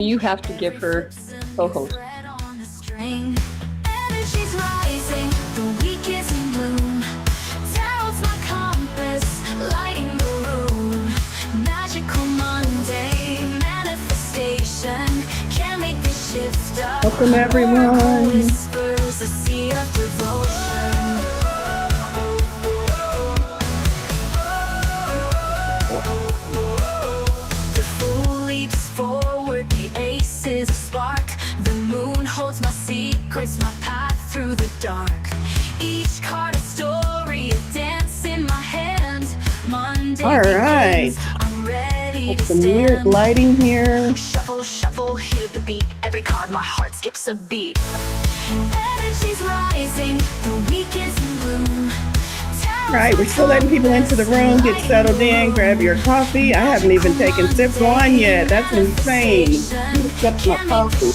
You have to give her co-host. Energies rising, the week is in bloom. Tarot's my compass, lighting the room. Magical Monday, manifestation. Can't make this shift up. Welcome, everyone. Whispers, a sea of devotion. The fool leaps forward, the ace is a spark. The moon holds my secrets, my path through the dark. Each card a story, a dance in my hand. Monday All right. begins, I'm ready to Some weird stand. lighting here. Shuffle, shuffle, hear the beat. Every card, my heart skips a beat. Energies rising, the week is in bloom. All right, we're still letting people into the room. Get settled in, grab your coffee. I haven't even taken sip one yet. That's insane. Except my coffee.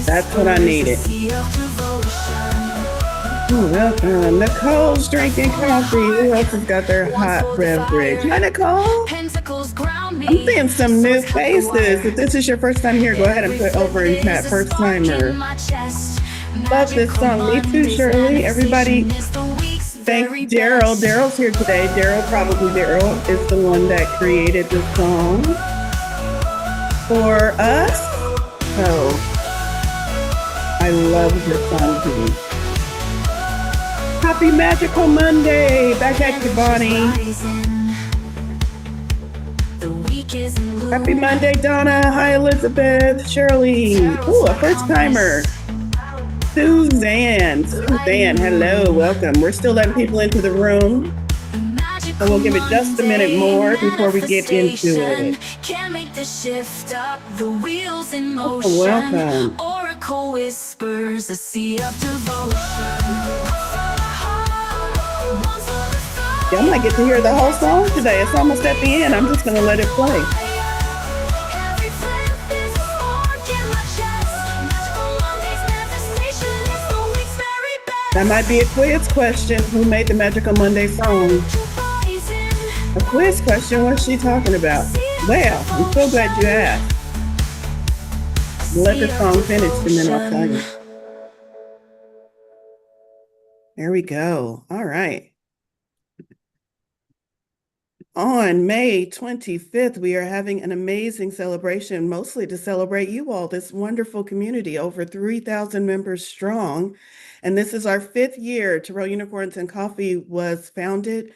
That's what I needed. Welcome. Nicole's drinking coffee. Who else has got their hot beverage? Hi, Nicole. I'm seeing some new faces. If this is your first time here, go ahead and put over in chat first timer. Love this song. Me too, Shirley. Everybody, thanks Daryl. Daryl's here today. Daryl is the one that created the song for us. So I love this song too. Happy Magical Monday. Back at you, Bonnie. Happy Monday, Donna. Hi, Elizabeth. Shirley. Ooh, a first timer. Suzanne, hello, welcome. We're still letting people into the room, so we'll give it just a minute more before we get into it. Can't make the shift up, the wheels in motion. Welcome. Oracle whispers, a sea of devotion. Yeah, I might get to hear the whole song today. It's almost at the end. I'm just gonna let it play. That might be a quiz question. Who made the Magical Monday song? A quiz question? What's she talking about? Well, I'm so glad you asked. Let the song finish and then I'll tell you. There we go. All right. On May 25th, we are having an amazing celebration, mostly to celebrate you all, this wonderful community, over 3,000 members strong. And this is our 5th year. Tarot Unicorns and Coffee was founded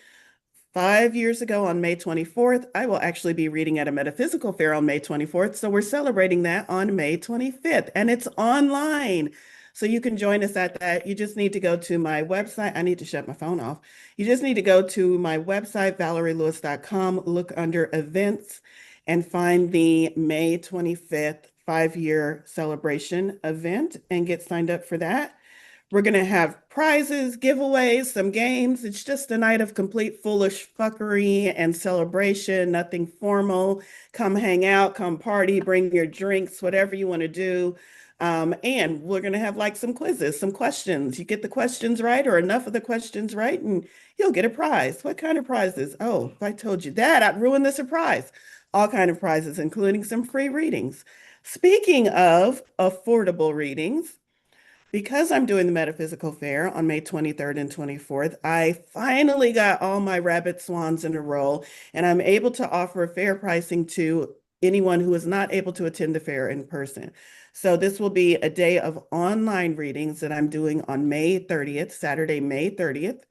5 years ago on May 24th. I will actually be reading at a metaphysical fair on May 24th. So we're celebrating that on May 25th, and it's online. So you can join us at that. You just need to go to my website. I need to shut my phone off. You just need to go to my website, valorielewis.com, look under events, and find the May 25th 5-year celebration event and get signed up for that. We're going to have prizes, giveaways, some games. It's just a night of complete foolish fuckery and celebration, nothing formal. Come hang out, come party, bring your drinks, whatever you want to do. And we're going to have like some quizzes, some questions. You get the questions right or enough of the questions right, and you'll get a prize. What kind of prizes? Oh, if I told you that, I'd ruin the surprise. All kind of prizes, including some free readings. Speaking of affordable readings, because I'm doing the Metaphysical Fair on May 23rd and 24th, I finally got all my rabbit swans in a row, and I'm able to offer fair pricing to anyone who is not able to attend the fair in person. So this will be a day of online readings that I'm doing on May 30th, Saturday, May 30th.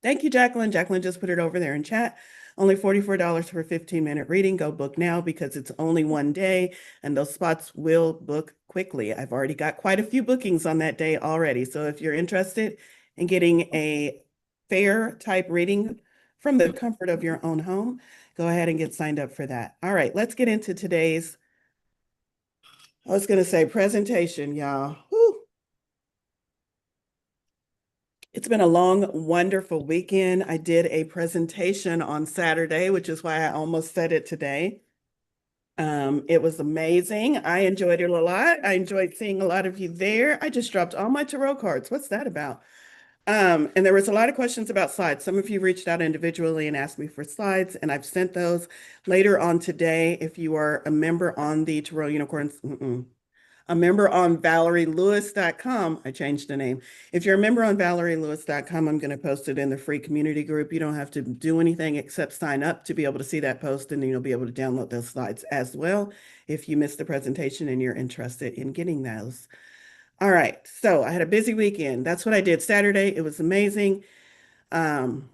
Thank you, Jacqueline. Jacqueline just put it over there in chat. Only $44 for a 15-minute reading. Go book now because it's only one day and those spots will book quickly. I've already got quite a few bookings on that day already. So if you're interested in getting a fair type reading from the comfort of your own home, go ahead and get signed up for that. All right, let's get into today's, I was going to say presentation, y'all. Whew. It's been a long, wonderful weekend. I did a presentation on Saturday, which is why I almost said it today. It was amazing. I enjoyed it a lot. I enjoyed seeing a lot of you there. I just dropped all my tarot cards. What's that about? And there was a lot of questions about slides. Some of you reached out individually and asked me for slides, and I've sent those later on today. If you are a member on the Tarot Unicorns, a member on ValerieLewis.com, I changed the name. If you're a member on ValerieLewis.com, I'm going to post it in the free community group. You don't have to do anything except sign up to be able to see that post, and then you'll be able to download those slides as well if you missed the presentation and you're interested in getting those. All right, so I had a busy weekend. That's what I did Saturday. It was amazing. Um,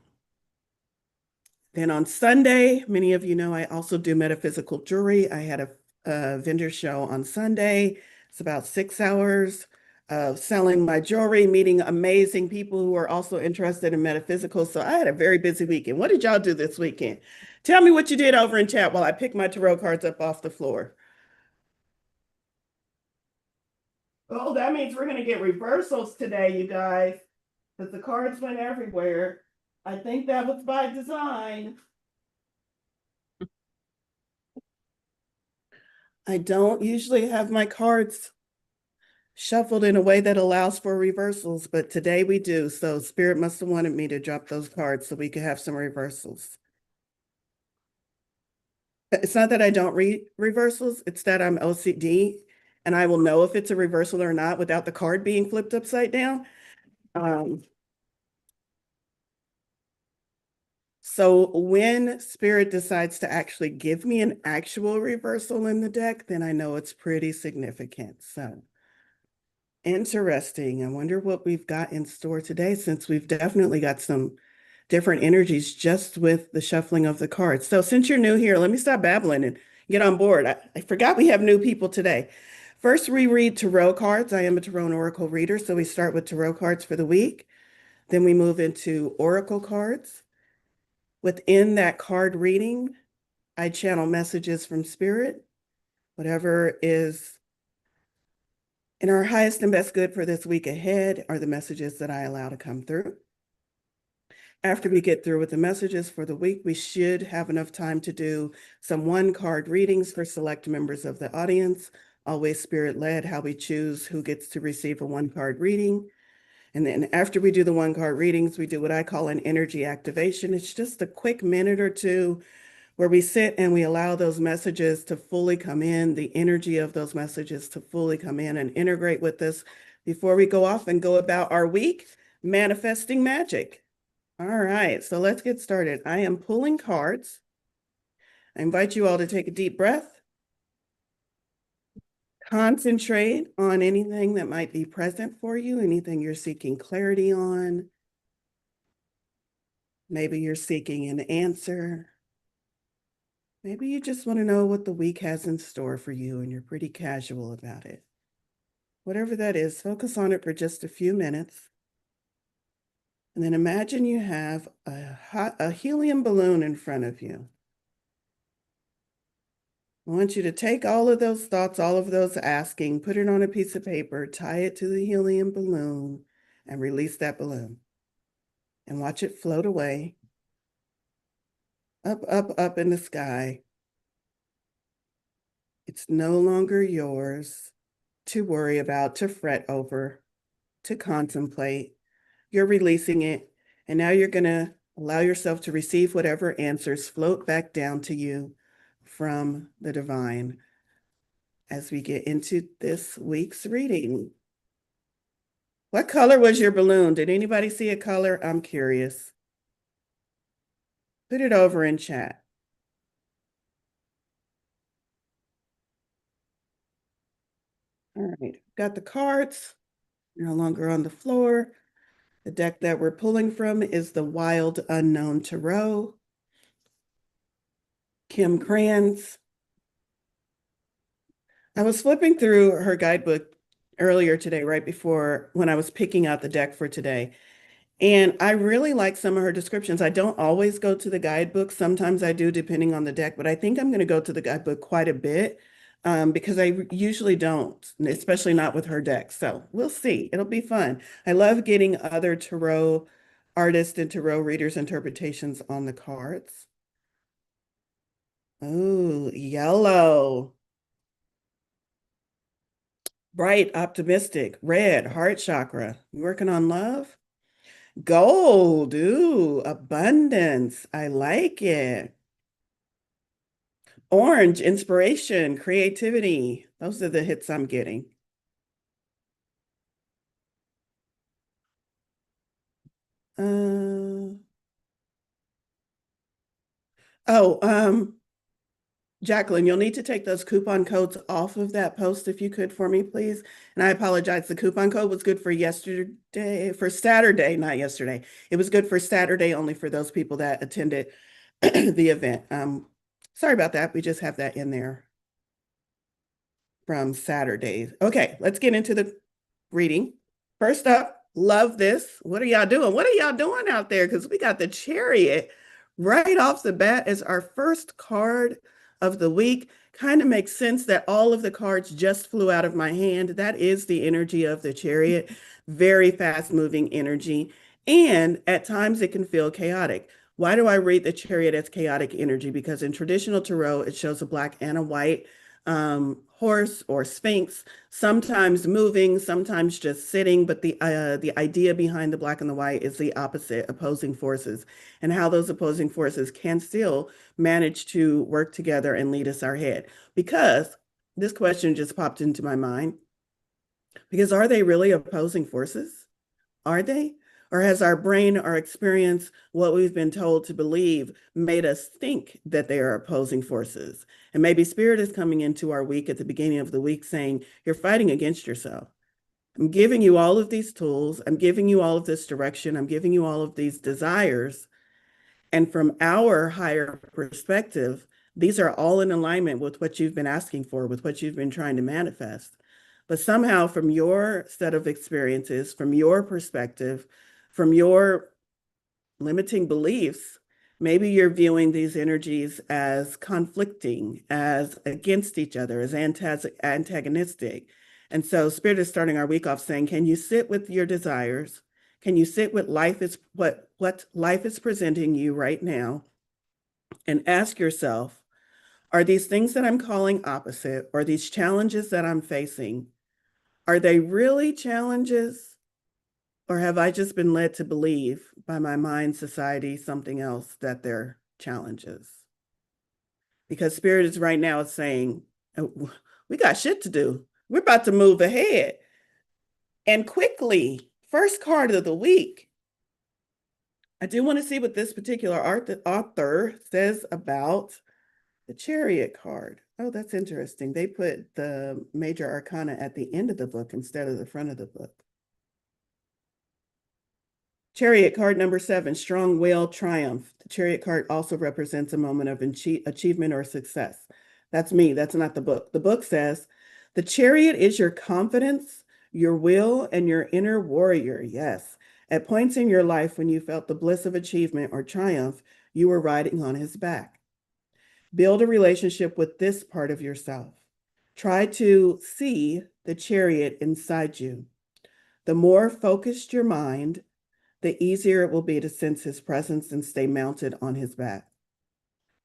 then on Sunday, many of you know I also do metaphysical jewelry. I had a vendor show on Sunday. It's about 6 hours of selling my jewelry, meeting amazing people who are also interested in metaphysical. So I had a very busy weekend. What did y'all do this weekend? Tell me what you did over in chat while I pick my tarot cards up off the floor. Oh, that means we're going to get reversals today, you guys, because the cards went everywhere. I think that was by design. I don't usually have my cards shuffled in a way that allows for reversals, but today we do. So Spirit must have wanted me to drop those cards so we could have some reversals. It's not that I don't read reversals, it's that I'm OCD and I will know if it's a reversal or not without the card being flipped upside down. So when Spirit decides to actually give me an actual reversal in the deck, then I know it's pretty significant. So interesting. I wonder what we've got in store today, since we've definitely got some different energies just with the shuffling of the cards. So since you're new here, let me stop babbling and get on board. I forgot we have new people today. First, we read tarot cards. I am a tarot and oracle reader, so we start with tarot cards for the week. Then we move into oracle cards. Within that card reading, I channel messages from Spirit, whatever is in our highest and best good for this week ahead are the messages that I allow to come through. After we get through with the messages for the week, we should have enough time to do some one-card readings for select members of the audience, always Spirit-led, how we choose who gets to receive a one-card reading. And then after we do the one-card readings, we do what I call an energy activation. It's just a quick minute or two where we sit and we allow those messages to fully come in, the energy of those messages to fully come in and integrate with us before we go off and go about our week manifesting magic. All right, so let's get started. I am pulling cards. I invite you all to take a deep breath. Concentrate on anything that might be present for you, anything you're seeking clarity on. Maybe you're seeking an answer. Maybe you just want to know what the week has in store for you and you're pretty casual about it. Whatever that is, focus on it for just a few minutes. And then imagine you have a helium balloon in front of you. I want you to take all of those thoughts, all of those asking, put it on a piece of paper, tie it to the helium balloon, and release that balloon. And watch it float away, up, up, up in the sky. It's no longer yours to worry about, to fret over, to contemplate. You're releasing it, and now you're going to allow yourself to receive whatever answers float back down to you from the divine as we get into this week's reading. What color was your balloon? Did anybody see a color? I'm curious. Put it over in chat. All right, got the cards. No longer on the floor. The deck that we're pulling from is the Wild Unknown Tarot. Kim Kranz. I was flipping through her guidebook earlier today, right before when I was picking out the deck for today. And I really like some of her descriptions. I don't always go to the guidebook. Sometimes I do, depending on the deck, but I think I'm going to go to the guidebook quite a bit because I usually don't, especially not with her deck. So we'll see. It'll be fun. I love getting other tarot artists and tarot readers' interpretations on the cards. Oh, yellow. Bright, optimistic, red, heart chakra. You working on love? Gold, ooh, abundance. I like it. Orange, inspiration, creativity. Those are the hits I'm getting. Uh, oh, Jacqueline, you'll need to take those coupon codes off of that post if you could for me, please. And I apologize. The coupon code was good for yesterday, for Saturday, not yesterday. It was good for Saturday only for those people that attended the event. Sorry about that. We just have that in there from Saturday. Okay, let's get into the reading. First up, love this. What are y'all doing? What are y'all doing out there? Because we got the Chariot right off the bat as our first card of the week. Kind of makes sense that all of the cards just flew out of my hand. That is the energy of the Chariot. Very fast moving energy. And at times it can feel chaotic. Why do I read the Chariot as chaotic energy? Because in traditional tarot, it shows a black and a white horse or sphinx, sometimes moving, sometimes just sitting. But the idea behind the black and the white is the opposite, opposing forces, and how those opposing forces can still manage to work together and lead us ahead. Because this question just popped into my mind. Because are they really opposing forces? Are they? Or has our brain, our experience, what we've been told to believe, made us think that they are opposing forces? And maybe spirit is coming into our week at the beginning of the week saying, you're fighting against yourself. I'm giving you all of these tools. I'm giving you all of this direction. I'm giving you all of these desires. And from our higher perspective, these are all in alignment with what you've been asking for, with what you've been trying to manifest. But somehow, from your set of experiences, from your perspective, from your limiting beliefs, maybe you're viewing these energies as conflicting, as against each other, as antagonistic. And so Spirit is starting our week off saying, can you sit with your desires? Can you sit with life is what life is presenting you right now and ask yourself, are these things that I'm calling opposite or these challenges that I'm facing, are they really challenges? Or have I just been led to believe by my mind, society, something else that they're challenges? Because Spirit is right now saying, oh, we got shit to do. We're about to move ahead and quickly. First card of the week. I do want to see what this particular author says about the Chariot card. Oh, that's interesting. They put the major arcana at the end of the book instead of the front of the book. Chariot card number 7, strong will, triumph. The Chariot card also represents a moment of achievement or success. That's me. That's not the book. The book says the Chariot is your confidence, your will, and your inner warrior. Yes. At points in your life when you felt the bliss of achievement or triumph, you were riding on his back. Build a relationship with this part of yourself. Try to see the Chariot inside you. The more focused your mind, the easier it will be to sense his presence and stay mounted on his back.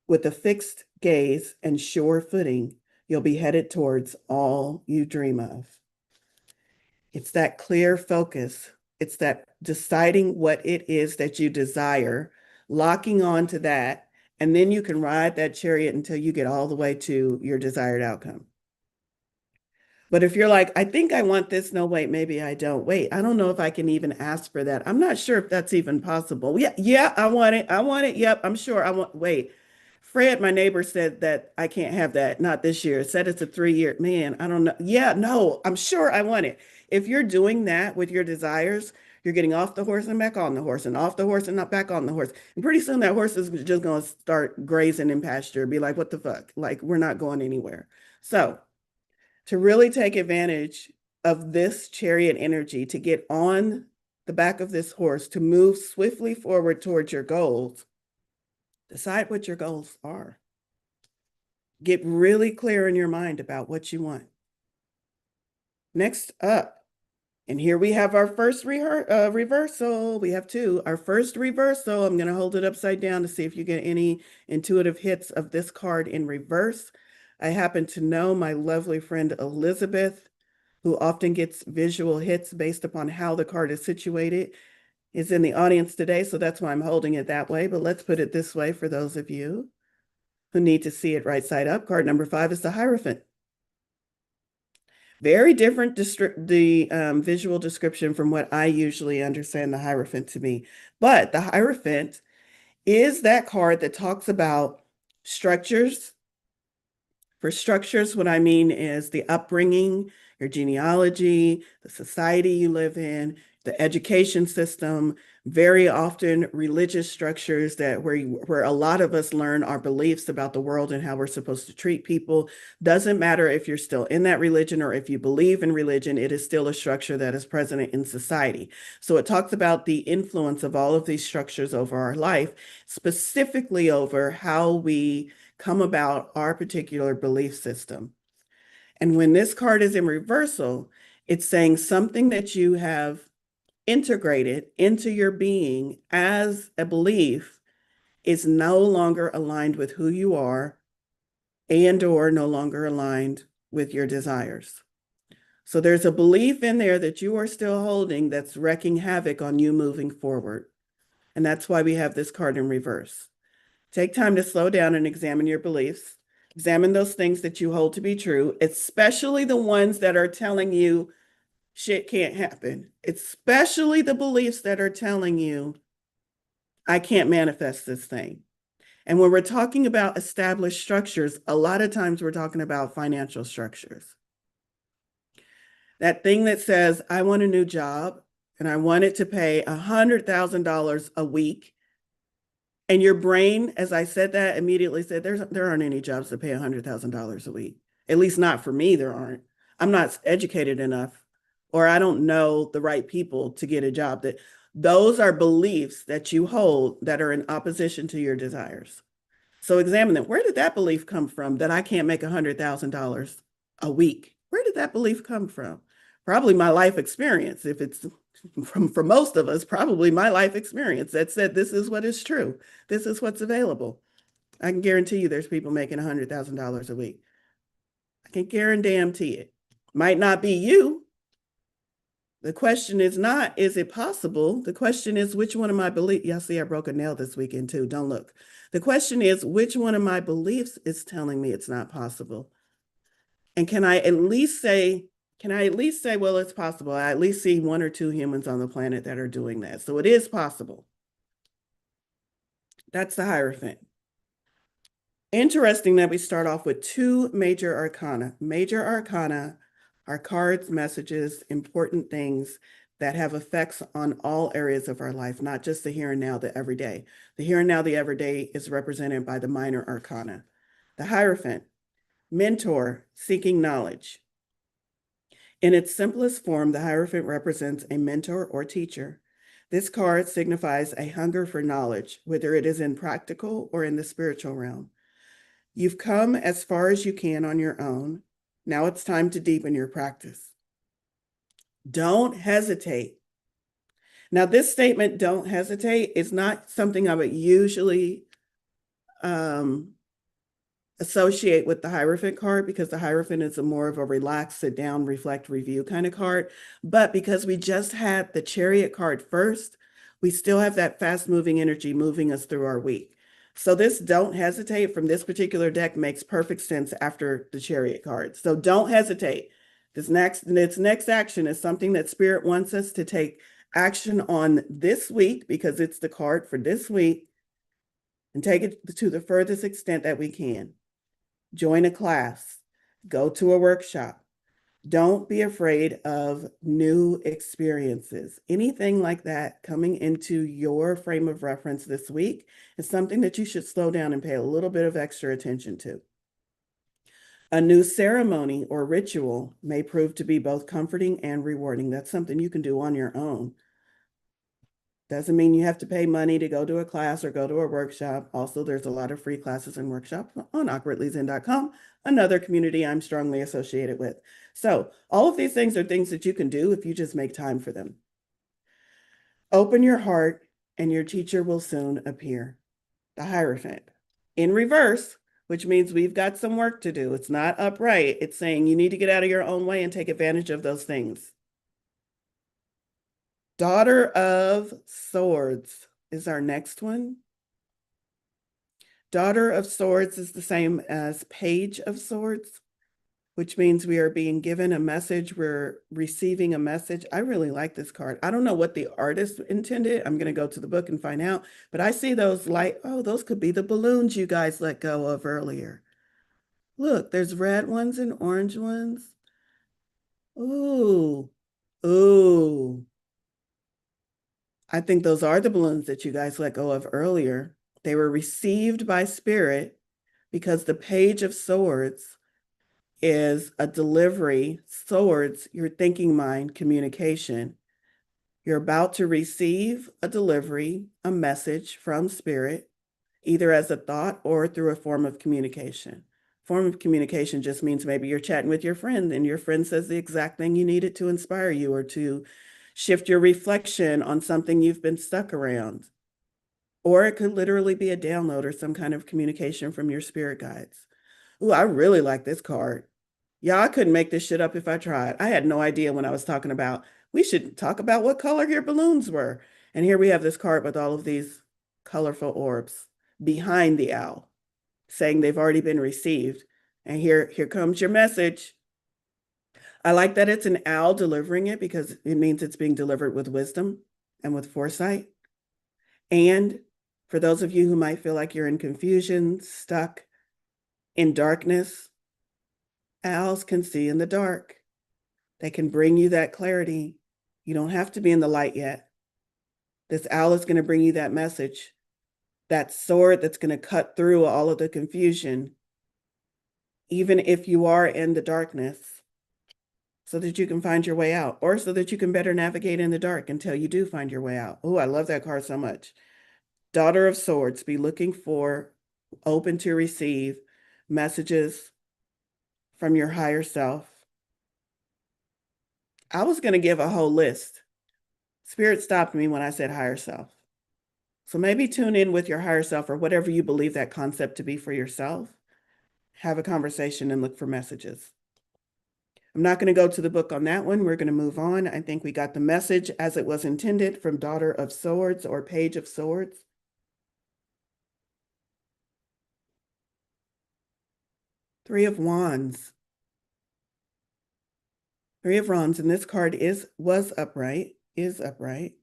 With a fixed gaze and sure footing, you'll be headed towards all you dream of. It's that clear focus. It's that deciding what it is that you desire, locking on to that, and then you can ride that chariot until you get all the way to your desired outcome. But if you're like, I think I want this, no, wait, maybe I don't. Wait, I don't know if I can even ask for that. I'm not sure if that's even possible. Yeah, I want it. I want it. Yep, I'm sure I want, wait. Fred, my neighbor, said that I can't have that, not this year. Said it's a 3-year, man, I don't know. Yeah, no, I'm sure I want it. If you're doing that with your desires, you're getting off the horse and back on the horse and off the horse and not back on the horse. And pretty soon that horse is just going to start grazing in pasture, be like, what the fuck? Like, we're not going anywhere. So, to really take advantage of this chariot energy, to get on the back of this horse, to move swiftly forward towards your goals, decide what your goals are. Get really clear in your mind about what you want. Next up, and here we have our first reversal. We have 2. Our first reversal, I'm going to hold it upside down to see if you get any intuitive hits of this card in reverse. I happen to know my lovely friend Elizabeth, who often gets visual hits based upon how the card is situated. is in the audience today, so that's why I'm holding it that way. But let's put it this way for those of you who need to see it right side up. Card number 5 is the Hierophant. Very different visual description from what I usually understand the Hierophant to be. But the Hierophant is that card that talks about structures. For structures, what I mean is the upbringing, your genealogy, the society you live in, the education system, very often religious structures that where a lot of us learn our beliefs about the world and how we're supposed to treat people. Doesn't matter if you're still in that religion or if you believe in religion, it is still a structure that is present in society. So it talks about the influence of all of these structures over our life, specifically over how we come about our particular belief system. And when this card is in reversal, it's saying something that you have integrated into your being as a belief is no longer aligned with who you are and or no longer aligned with your desires. So there's a belief in there that you are still holding that's wreaking havoc on you moving forward. And that's why we have this card in reverse. Take time to slow down and examine your beliefs. Examine those things that you hold to be true, especially the ones that are telling you shit can't happen, especially the beliefs that are telling you, I can't manifest this thing. And when we're talking about established structures, a lot of times we're talking about financial structures. That thing that says, I want a new job and I want it to pay $100,000 a week. And your brain, as I said that, immediately said, there aren't any jobs that pay $100,000 a week. At least not for me, there aren't. I'm not educated enough, or I don't know the right people to get a job. Those are beliefs that you hold that are in opposition to your desires. So examine them. Where did that belief come from that I can't make $100,000 a week? Where did that belief come from? Probably my life experience. If it's for most of us, probably my life experience that said this is what is true. This is what's available. I can guarantee you there's people making $100,000 a week. I can guarantee it. Might not be you. The question is not, is it possible? The question is, which one of my beliefs? Y'all see, I broke a nail this weekend too. Don't look. The question is, which one of my beliefs is telling me it's not possible? And can I at least say, well, it's possible. I at least see 1 or 2 humans on the planet that are doing that. So it is possible. That's the Hierophant. Interesting that we start off with 2 major arcana. Major arcana are cards, messages, important things that have effects on all areas of our life, not just the here and now, the everyday. The here and now, the everyday is represented by the minor arcana. The Hierophant, mentor, seeking knowledge. In its simplest form, the Hierophant represents a mentor or teacher. This card signifies a hunger for knowledge, whether it is in practical or in the spiritual realm. You've come as far as you can on your own. Now it's time to deepen your practice. Don't hesitate. Now, this statement, don't hesitate, is not something I would usually associate with the Hierophant card, because the Hierophant is more of a relax, sit down, reflect, review kind of card. But because we just had the Chariot card first, we still have that fast moving energy moving us through our week. So this don't hesitate from this particular deck makes perfect sense after the Chariot card. So don't hesitate. This next action is something that Spirit wants us to take action on this week, because it's the card for this week, and take it to the furthest extent that we can. Join a class, go to a workshop. Don't be afraid of new experiences. Anything like that coming into your frame of reference this week is something that you should slow down and pay a little bit of extra attention to. A new ceremony or ritual may prove to be both comforting and rewarding. That's something you can do on your own. Doesn't mean you have to pay money to go to a class or go to a workshop. Also, there's a lot of free classes and workshops on awkwardlyzen.com, another community I'm strongly associated with. So all of these things are things that you can do if you just make time for them. Open your heart and your teacher will soon appear. The Hierophant. In reverse, which means we've got some work to do. It's not upright. It's saying you need to get out of your own way and take advantage of those things. Daughter of Swords is our next one. Daughter of Swords is the same as Page of Swords, which means we are being given a message. We're receiving a message. I really like this card. I don't know what the artist intended. I'm going to go to the book and find out. But I see those light, oh, those could be the balloons you guys let go of earlier. Look, there's red ones and orange ones. Ooh, ooh. I think those are the balloons that you guys let go of earlier. They were received by spirit because the Page of Swords is a delivery. Swords, your thinking mind, communication. You're about to receive a delivery, a message from spirit, either as a thought or through a form of communication. Form of communication just means maybe you're chatting with your friend and your friend says the exact thing you needed to inspire you or to shift your reflection on something you've been stuck around. Or it could literally be a download or some kind of communication from your spirit guides. Ooh, I really like this card. Yeah, I couldn't make this shit up if I tried. I had no idea when I was talking about, we should talk about what color your balloons were. And here we have this card with all of these colorful orbs behind the owl saying they've already been received. And here comes your message. I like that it's an owl delivering it because it means it's being delivered with wisdom and with foresight. And for those of you who might feel like you're in confusion, stuck in darkness, owls can see in the dark. They can bring you that clarity. You don't have to be in the light yet. This owl is going to bring you that message, that sword that's going to cut through all of the confusion, even if you are in the darkness, so that you can find your way out, or so that you can better navigate in the dark until you do find your way out. Oh, I love that card so much. Daughter of Swords, be looking for, open to receive messages from your higher self. I was going to give a whole list. Spirit stopped me when I said higher self. So maybe tune in with your higher self or whatever you believe that concept to be for yourself. Have a conversation and look for messages. I'm not going to go to the book on that one. We're going to move on. I think we got the message as it was intended from Daughter of Swords or Page of Swords. Three of Wands. Three of Wands, and this card was upright, is upright.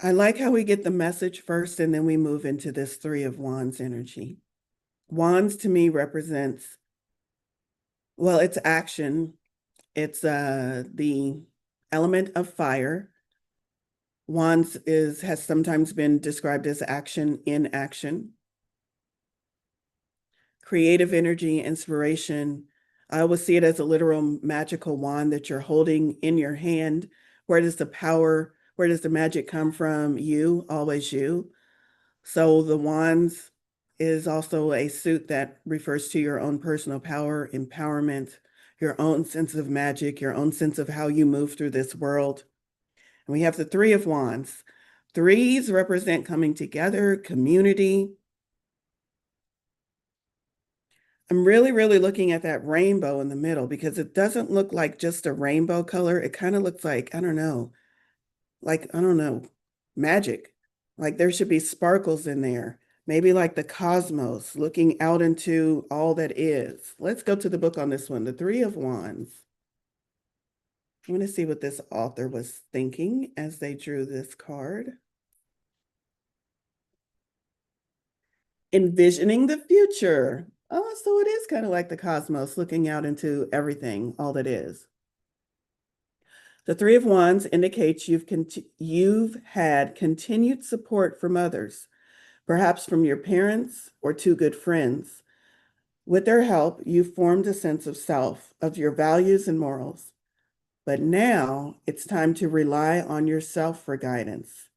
I like how we get the message first and then we move into this Three of Wands energy. Wands to me represents, well, it's action. It's the element of fire. Wands has sometimes been described as action in action. Creative energy, inspiration. I always see it as a literal magical wand that you're holding in your hand. Where does the power, where does the magic come from? You, always you. So the wands is also a suit that refers to your own personal power, empowerment, your own sense of magic, your own sense of how you move through this world. And we have the Three of Wands. Threes represent coming together, community. I'm really, really looking at that rainbow in the middle because it doesn't look like just a rainbow color. It kind of looks like, I don't know, magic. Like there should be sparkles in there. Maybe like the cosmos, looking out into all that is. Let's go to the book on this one, the Three of Wands. I want to see what this author was thinking as they drew this card. Envisioning the future. Oh, so it is kind of like the cosmos, looking out into everything, all that is. The Three of Wands indicates you've had continued support from others, perhaps from your parents or two good friends. With their help, you've formed a sense of self, of your values and morals. But now it's time to rely on yourself for guidance,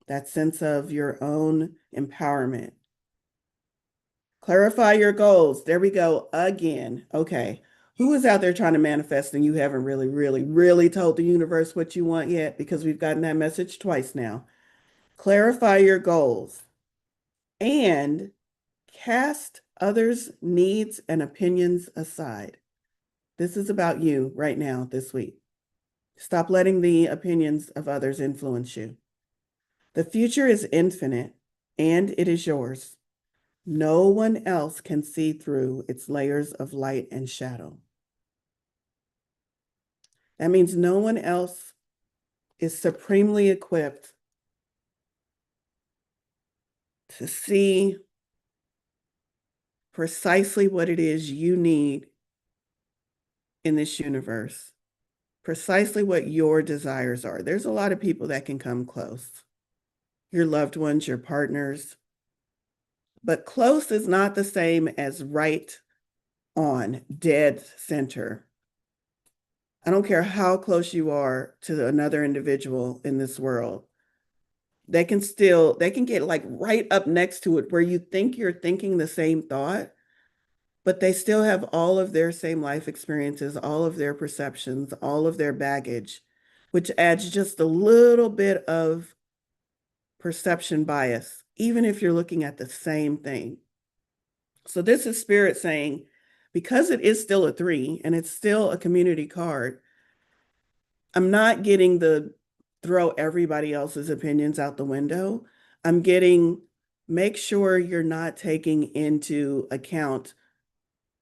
that sense of your own empowerment. Clarify your goals. There we go again. Okay. Who is out there trying to manifest and you haven't really, really, really told the universe what you want yet? Because we've gotten that message twice now. Clarify your goals and cast others' needs and opinions aside. This is about you right now, this week. Stop letting the opinions of others influence you. The future is infinite and it is yours. No one else can see through its layers of light and shadow. That means no one else is supremely equipped to see precisely what it is you need in this universe, precisely what your desires are. There's a lot of people that can come close, your loved ones, your partners, but close is not the same as right on, dead center. I don't care how close you are to another individual in this world. They can get like right up next to it where you think you're thinking the same thought, but they still have all of their same life experiences, all of their perceptions, all of their baggage, which adds just a little bit of perception bias, even if you're looking at the same thing. So this is spirit saying, because it is still a 3 and it's still a community card, I'm not getting the throw everybody else's opinions out the window. I'm getting make sure you're not taking into account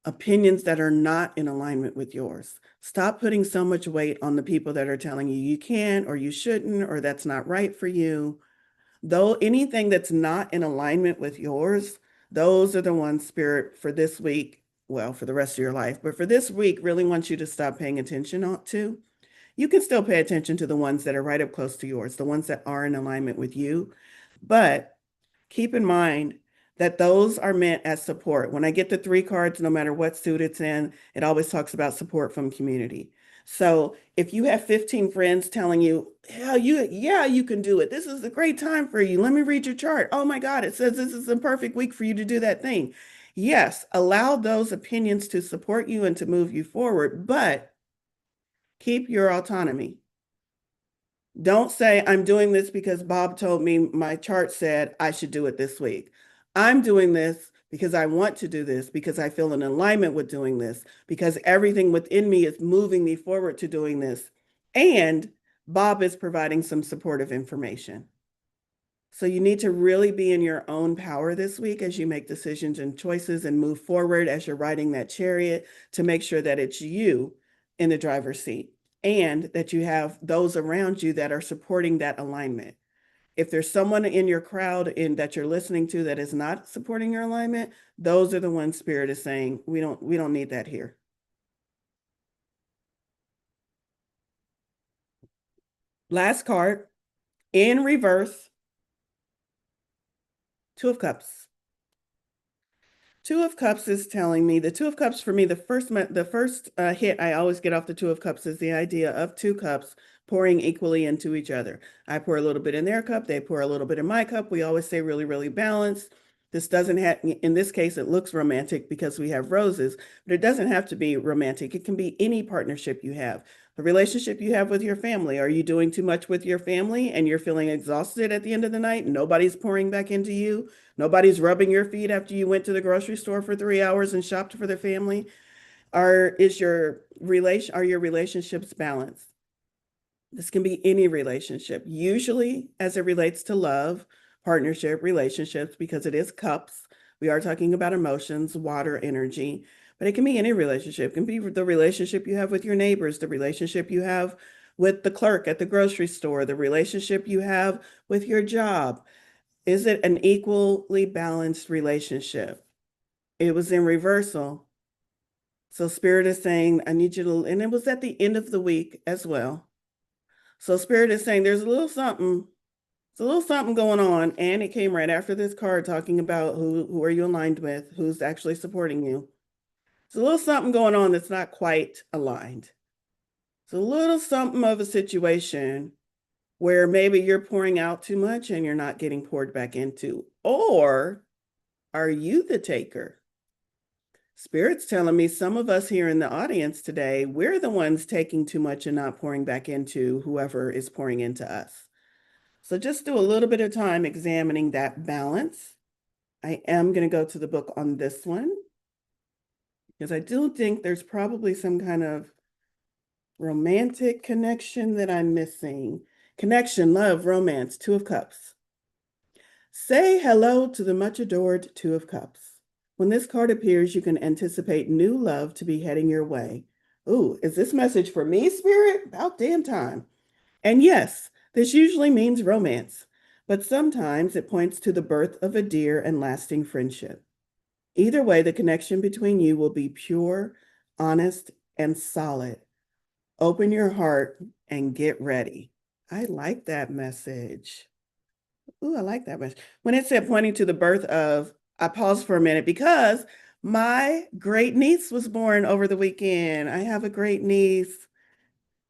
opinions that are not in alignment with yours. Stop putting so much weight on the people that are telling you you can't or you shouldn't or that's not right for you. Though anything that's not in alignment with yours, those are the ones spirit for this week, well, for the rest of your life, but for this week, really wants you to stop paying attention to. You can still pay attention to the ones that are right up close to yours, the ones that are in alignment with you. But keep in mind that those are meant as support. When I get the 3 cards, no matter what suit it's in, it always talks about support from community. So if you have 15 friends telling you, yeah, you can do it. This is a great time for you. Let me read your chart. Oh my God, it says this is a perfect week for you to do that thing. Yes, allow those opinions to support you and to move you forward, but keep your autonomy. Don't say, I'm doing this because Bob told me my chart said I should do it this week. I'm doing this because I want to do this, because I feel in alignment with doing this, because everything within me is moving me forward to doing this. And Bob is providing some supportive information. So you need to really be in your own power this week as you make decisions and choices and move forward as you're riding that chariot to make sure that it's you in the driver's seat and that you have those around you that are supporting that alignment. If there's someone in your crowd in that you're listening to that is not supporting your alignment, those are the ones spirit is saying, we don't need that here. Last card in reverse, 2 of Cups. 2 of Cups is telling me, the 2 of Cups for me, the first hit I always get off the 2 of Cups is the idea of 2 cups pouring equally into each other. I pour a little bit in their cup, they pour a little bit in my cup. We always say really, really balanced. This doesn't have, in this case, it looks romantic because we have roses, but it doesn't have to be romantic. It can be any partnership you have. The relationship you have with your family. Are you doing too much with your family and you're feeling exhausted at the end of the night? Nobody's pouring back into you. Nobody's rubbing your feet after you went to the grocery store for 3 hours and shopped for their family. Are your relationships balanced? This can be any relationship, usually as it relates to love, partnership, relationships, because it is cups. We are talking about emotions, water, energy, but it can be any relationship. It can be the relationship you have with your neighbors, the relationship you have with the clerk at the grocery store, the relationship you have with your job. Is it an equally balanced relationship? It was in reversal. So Spirit is saying, I need you to, and it was at the end of the week as well. So Spirit is saying there's a little something, it's a little something going on. And it came right after this card talking about who are you aligned with, who's actually supporting you. It's a little something going on that's not quite aligned. It's a little something of a situation where maybe you're pouring out too much and you're not getting poured back into. Or are you the taker? Spirit's telling me some of us here in the audience today, we're the ones taking too much and not pouring back into whoever is pouring into us. So just do a little bit of time examining that balance. I am going to go to the book on this one because I do think there's probably some kind of Romantic connection that I'm missing. Connection, love, romance, Two of Cups. Say hello to the much adored Two of Cups. When this card appears, you can anticipate new love to be heading your way. Ooh, is this message for me, Spirit? About damn time. And yes, this usually means romance, but sometimes it points to the birth of a dear and lasting friendship. Either way, the connection between you will be pure, honest, and solid. Open your heart and get ready. I like that message. Ooh, I like that message. When it said pointing to the birth of, I paused for a minute because my great niece was born over the weekend. I have a great niece.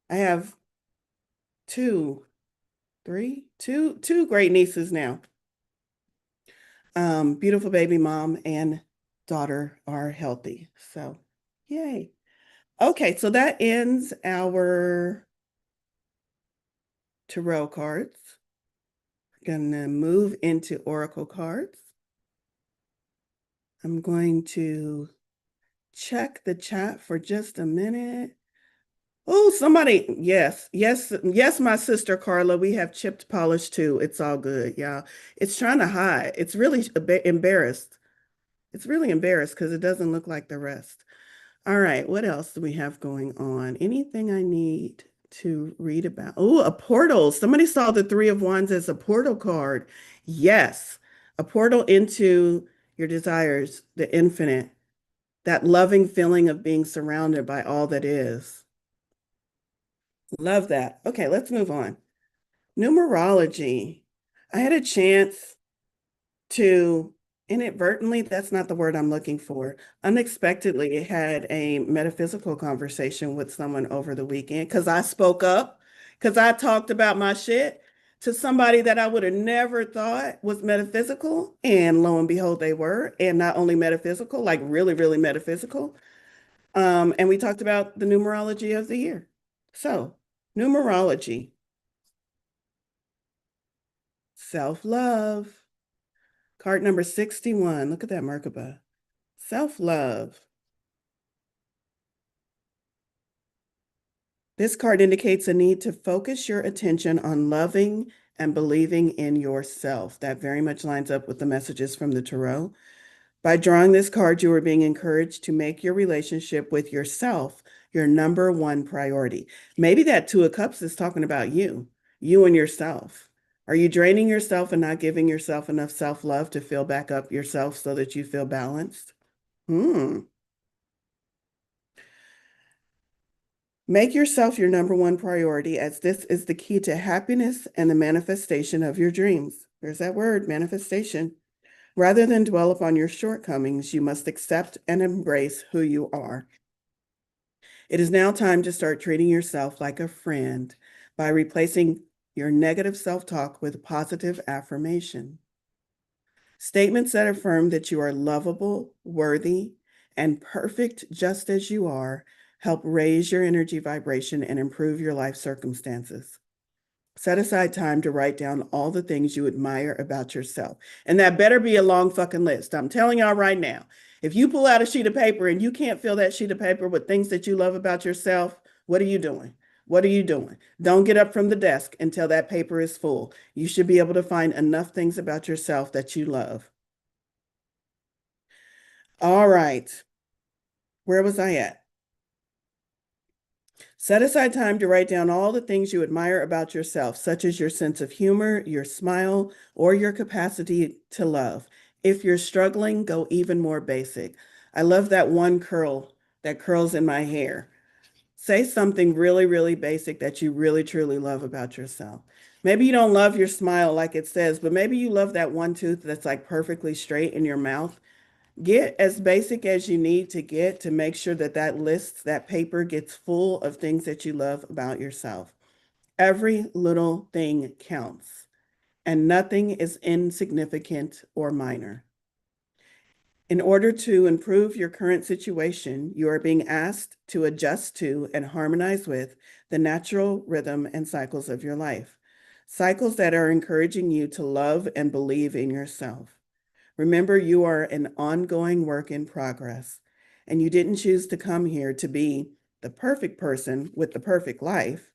I have two, two great nieces now. Beautiful baby mom and daughter are healthy. So, yay. Okay, so that ends our tarot cards. Gonna move into oracle cards. I'm going to check the chat for just a minute. Oh, somebody, yes, my sister Carla, we have chipped polish too. It's all good. Yeah. It's trying to hide. It's really embarrassed. It's really embarrassed because it doesn't look like the rest. All right, what else do we have going on? Anything I need to read about? Oh, a portal. Somebody saw the Three of Wands as a portal card. Yes, a portal into your desires, the infinite, that loving feeling of being surrounded by all that is. Love that. Okay, let's move on. Numerology. I had a chance to inadvertently, that's not the word I'm looking for, unexpectedly had a metaphysical conversation with someone over the weekend because I spoke up, because I talked about my shit to somebody that I would have never thought was metaphysical. And lo and behold, they were. And not only metaphysical, like really, really metaphysical. And we talked about the numerology of the year. So, numerology, self-love. Card number 61. Look at that Merkaba. Self-love. This card indicates a need to focus your attention on loving and believing in yourself. That very much lines up with the messages from the Tarot. By drawing this card, you are being encouraged to make your relationship with yourself your number one priority. Maybe that Two of Cups is talking about you and yourself. Are you draining yourself and not giving yourself enough self-love to fill back up yourself so that you feel balanced? Hmm. Make yourself your number one priority, as this is the key to happiness and the manifestation of your dreams. There's that word, manifestation. Rather than dwell upon your shortcomings, you must accept and embrace who you are. It is now time to start treating yourself like a friend by replacing your negative self-talk with positive affirmation. Statements that affirm that you are lovable, worthy, and perfect just as you are help raise your energy vibration and improve your life circumstances. Set aside time to write down all the things you admire about yourself. And that better be a long fucking list. I'm telling y'all right now, if you pull out a sheet of paper and you can't fill that sheet of paper with things that you love about yourself, what are you doing? What are you doing? Don't get up from the desk until that paper is full. You should be able to find enough things about yourself that you love. All right. Where was I at? Set aside time to write down all the things you admire about yourself, such as your sense of humor, your smile, or your capacity to love. If you're struggling, go even more basic. I love that one curl that curls in my hair. Say something really, really basic that you really, truly love about yourself. Maybe you don't love your smile like it says, but maybe you love that one tooth that's like perfectly straight in your mouth. Get as basic as you need to get to make sure that that list, that paper gets full of things that you love about yourself. Every little thing counts, and nothing is insignificant or minor. In order to improve your current situation, you are being asked to adjust to and harmonize with the natural rhythm and cycles of your life. Cycles that are encouraging you to love and believe in yourself. Remember, you are an ongoing work in progress, and you didn't choose to come here to be the perfect person with the perfect life.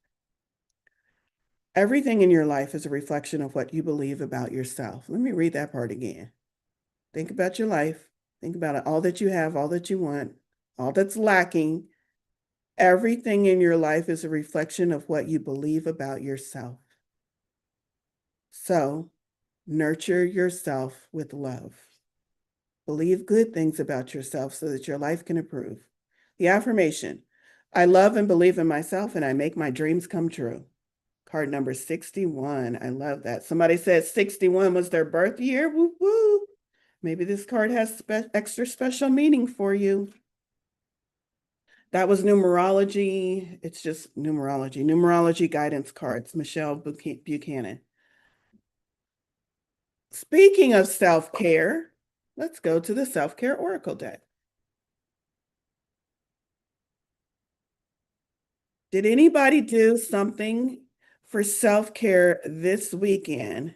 Everything in your life is a reflection of what you believe about yourself. Let me read that part again. Think about your life. Think about it, all that you have, all that you want, all that's lacking. Everything in your life is a reflection of what you believe about yourself. So, nurture yourself with love. Believe good things about yourself so that your life can improve. The affirmation: I love and believe in myself, and I make my dreams come true. Card number 61. I love that. Somebody said 61 was their birth year. Woo woo. Maybe this card has extra special meaning for you. That was numerology. It's just numerology. Numerology guidance cards. Michelle Buchanan. Speaking of self-care, let's go to the self-care oracle deck. Did anybody do something for self-care this weekend?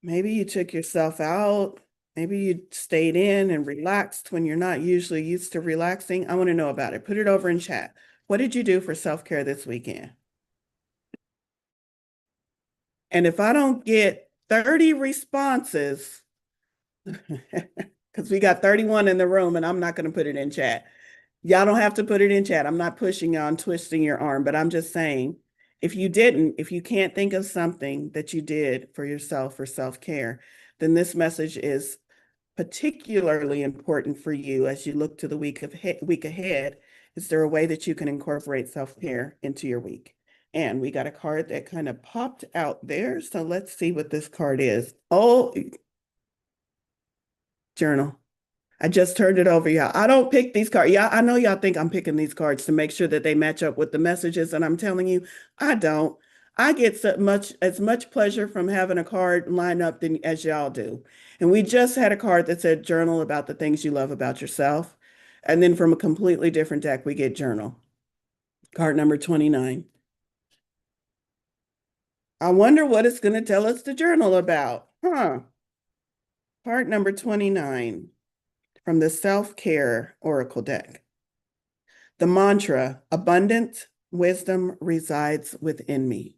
Maybe you took yourself out. Maybe you stayed in and relaxed when you're not usually used to relaxing. I want to know about it. Put it over in chat. What did you do for self-care this weekend? And if I don't get 30 responses, because we got 31 in the room and I'm not going to put it in chat. Y'all don't have to put it in chat. I'm not pushing you on twisting your arm, but I'm just saying, if you can't think of something that you did for yourself for self-care, then this message is particularly important for you as you look to the week ahead. Is there a way that you can incorporate self-care into your week? And we got a card that kind of popped out there. So let's see what this card is. Oh, journal. I just turned it over, y'all. I don't pick these cards. Yeah, I know y'all think I'm picking these cards to make sure that they match up with the messages, and I'm telling you, I don't. I get as much pleasure from having a card line up than as y'all do. And we just had a card that said journal about the things you love about yourself. And then from a completely different deck, we get journal. Card number 29. I wonder what it's going to tell us to journal about. Huh. Card number 29 from the self-care oracle deck. The mantra, abundant wisdom resides within me.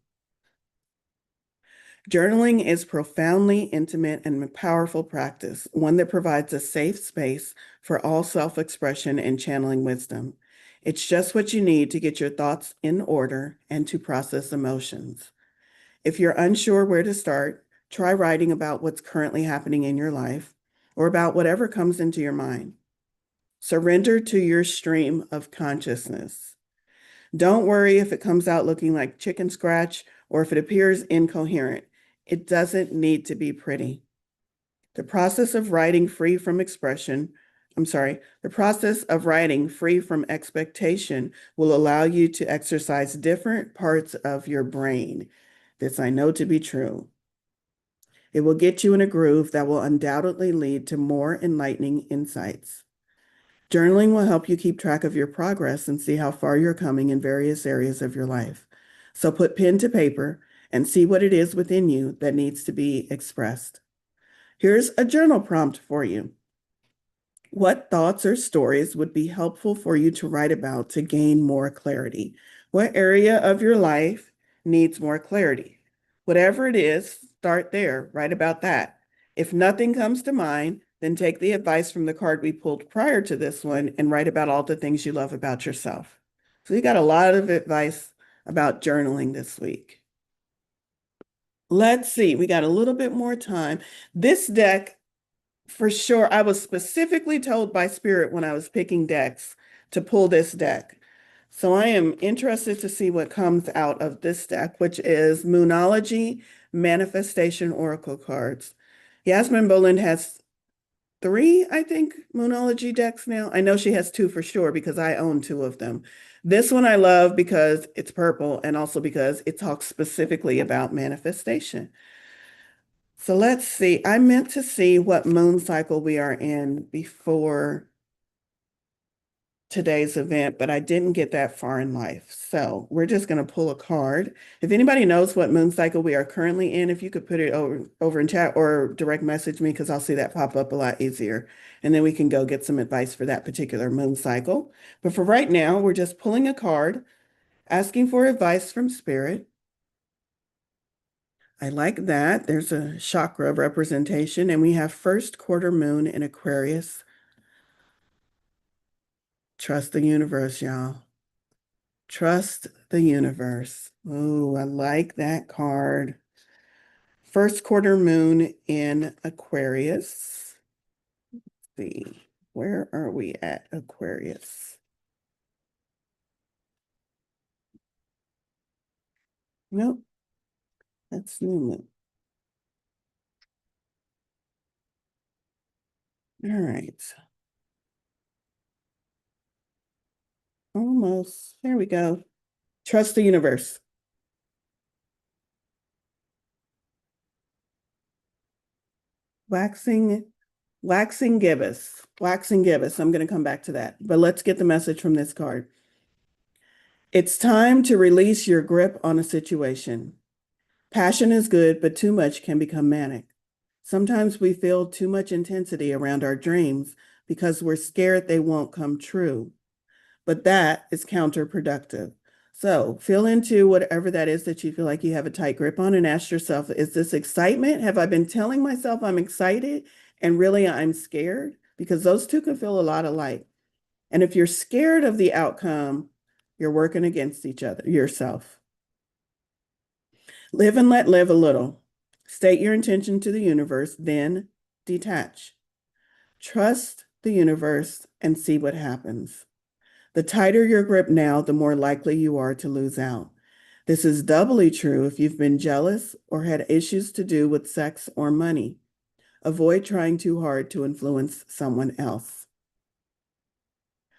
Journaling is profoundly intimate and powerful practice, one that provides a safe space for all self-expression and channeling wisdom. It's just what you need to get your thoughts in order and to process emotions. If you're unsure where to start, try writing about what's currently happening in your life or about whatever comes into your mind. Surrender to your stream of consciousness. Don't worry if it comes out looking like chicken scratch or if it appears incoherent. It doesn't need to be pretty. The process of writing free from expectation will allow you to exercise different parts of your brain. This I know to be true. It will get you in a groove that will undoubtedly lead to more enlightening insights. Journaling will help you keep track of your progress and see how far you're coming in various areas of your life. So put pen to paper and see what it is within you that needs to be expressed. Here's a journal prompt for you. What thoughts or stories would be helpful for you to write about to gain more clarity? What area of your life needs more clarity? Whatever it is, start there, write about that. If nothing comes to mind, then take the advice from the card we pulled prior to this one and write about all the things you love about yourself. So you got a lot of advice about journaling this week. Let's see, we got a little bit more time. This deck, for sure, I was specifically told by Spirit when I was picking decks to pull this deck. So I am interested to see what comes out of this deck, which is Moonology Manifestation Oracle cards. Yasmin Boland has 3, I think, Moonology decks now. I know she has 2 for sure because I own 2 of them. This one I love because it's purple and also because it talks specifically about manifestation. So let's see. I meant to see what moon cycle we are in before today's event, but I didn't get that far in life. So we're just going to pull a card. If anybody knows what moon cycle we are currently in, if you could put it over in chat or direct message me, because I'll see that pop up a lot easier. And then we can go get some advice for that particular moon cycle. But for right now, we're just pulling a card, asking for advice from spirit. I like that. There's a chakra representation, and we have first quarter moon in Aquarius. Trust the universe, y'all. Trust the universe. Oh, I like that card. First quarter moon in Aquarius. Let's see, where are we at Aquarius? Nope, that's new moon. All right. Almost. There we go. Trust the universe. Waxing, waxing gibbous. Waxing gibbous. I'm going to come back to that. But let's get the message from this card. It's time to release your grip on a situation. Passion is good, but too much can become manic. Sometimes we feel too much intensity around our dreams because we're scared they won't come true. But that is counterproductive. So feel into whatever that is that you feel like you have a tight grip on and ask yourself, is this excitement? Have I been telling myself I'm excited and really I'm scared? Because those two can feel a lot alike. And if you're scared of the outcome, you're working against each other, yourself. Live and let live a little. State your intention to the universe, then detach. Trust the universe and see what happens. The tighter your grip now, the more likely you are to lose out. This is doubly true if you've been jealous or had issues to do with sex or money. Avoid trying too hard to influence someone else.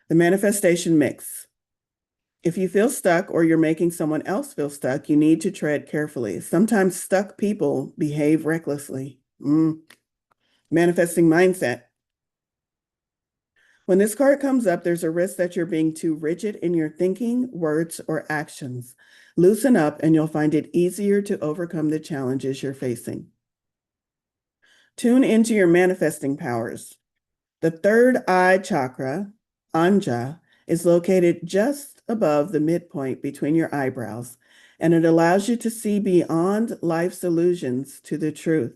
The manifestation mix. If you feel stuck or you're making someone else feel stuck, you need to tread carefully. Sometimes stuck people behave recklessly. Manifesting mindset. When this card comes up, there's a risk that you're being too rigid in your thinking, words, or actions. Loosen up and you'll find it easier to overcome the challenges you're facing. Tune into your manifesting powers. The third eye chakra, Anja, is located just above the midpoint between your eyebrows, and it allows you to see beyond life's illusions to the truth,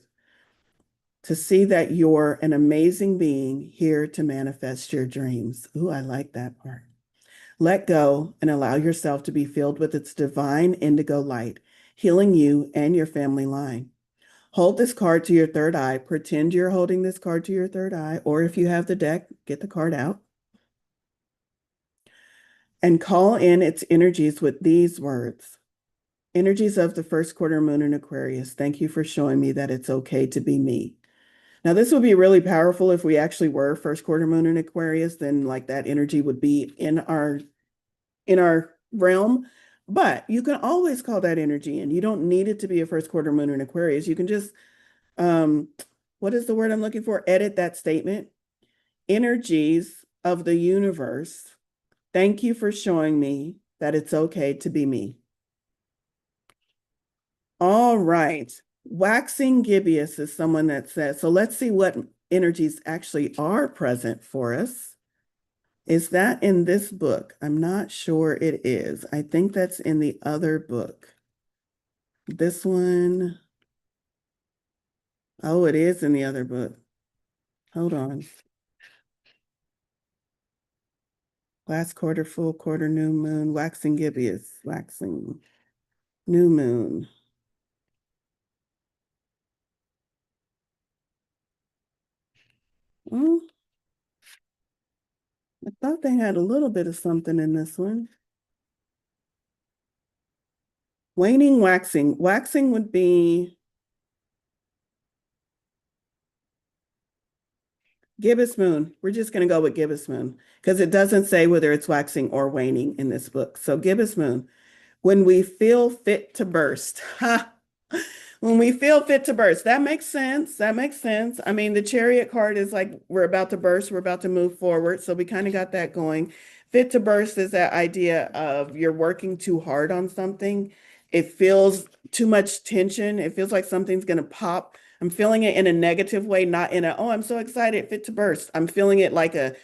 to see that you're an amazing being here to manifest your dreams. Ooh, I like that part. Let go and allow yourself to be filled with its divine indigo light, healing you and your family line. Hold this card to your third eye. Pretend you're holding this card to your third eye, or if you have the deck, get the card out. And call in its energies with these words. Energies of the first quarter moon in Aquarius. Thank you for showing me that it's okay to be me. Now, this would be really powerful if we actually were first quarter moon in Aquarius, then like that energy would be in our realm. But you can always call that energy in. You don't need it to be a first quarter moon in Aquarius. You can just, what is the word I'm looking for? Edit that statement. Energies of the universe. Thank you for showing me that it's okay to be me. All right. Waxing gibbous is someone that says, so let's see what energies actually are present for us. Is that in this book? I'm not sure it is. I think that's in the other book. This one. Oh, it is in the other book. Hold on. Last quarter, full quarter, new moon, waxing gibbous, waxing, new moon. Well, I thought they had a little bit of something in this one. Waning, waxing. Waxing would be gibbous moon. We're just going to go with gibbous moon because it doesn't say whether it's waxing or waning in this book. So gibbous moon. When we feel fit to burst. When we feel fit to burst, that makes sense. That makes sense. I mean, the chariot card is like we're about to burst, we're about to move forward. So we kind of got that going. Fit to burst is that idea of you're working too hard on something. It feels too much tension. It feels like something's going to pop. I'm feeling it in a negative way, not in a, oh, I'm so excited, fit to burst. I'm feeling it like a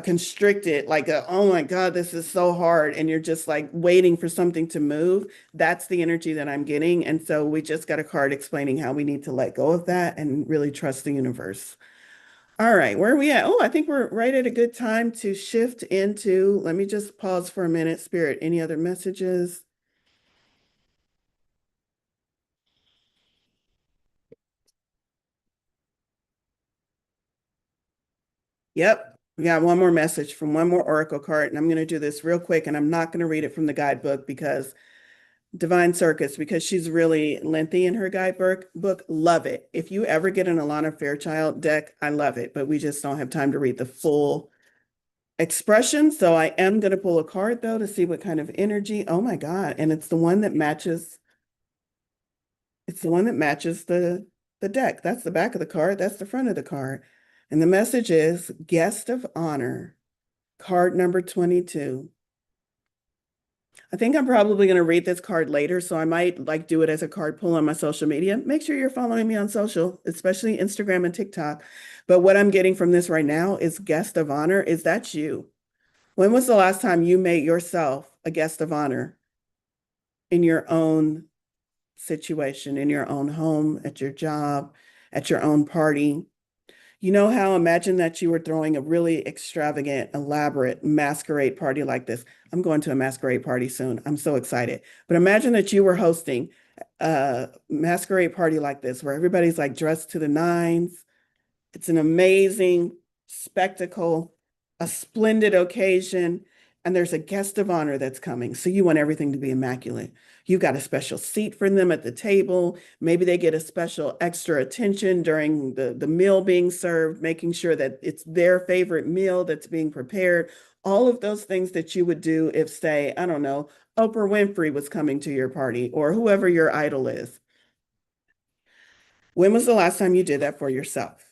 constricted, like a, oh my God, this is so hard. And you're just like waiting for something to move. That's the energy that I'm getting. And so we just got a card explaining how we need to let go of that and really trust the universe. All right, where are we at? Oh, I think we're right at a good time to shift into, let me just pause for a minute. Spirit, any other messages? Yep. We got one more message from one more oracle card, and I'm going to do this real quick, and I'm not going to read it from the guidebook because Divine Circus, because she's really lengthy in her guidebook. Love it. If you ever get an Alana Fairchild deck, I love it, but we just don't have time to read the full expression. So I am going to pull a card though to see what kind of energy. Oh my God. And it's the one that matches, it's the one that matches the deck. That's the back of the card. That's the front of the card. And the message is guest of honor, card number 22. I think I'm probably going to read this card later, so I might like do it as a card pull on my social media. Make sure you're following me on social, especially Instagram and TikTok. But what I'm getting from this right now is guest of honor. Is that you? When was the last time you made yourself a guest of honor in your own situation, in your own home, at your job, at your own party? You know how imagine that you were throwing a really extravagant, elaborate masquerade party like this. I'm going to a masquerade party soon. I'm so excited. But imagine that you were hosting a masquerade party like this, where everybody's like dressed to the nines. It's an amazing spectacle, a splendid occasion, and there's a guest of honor that's coming. So you want everything to be immaculate. You got a special seat for them at the table. Maybe they get a special extra attention during the meal being served, making sure that it's their favorite meal that's being prepared. All of those things that you would do if, say, I don't know, Oprah Winfrey was coming to your party or whoever your idol is. When was the last time you did that for yourself?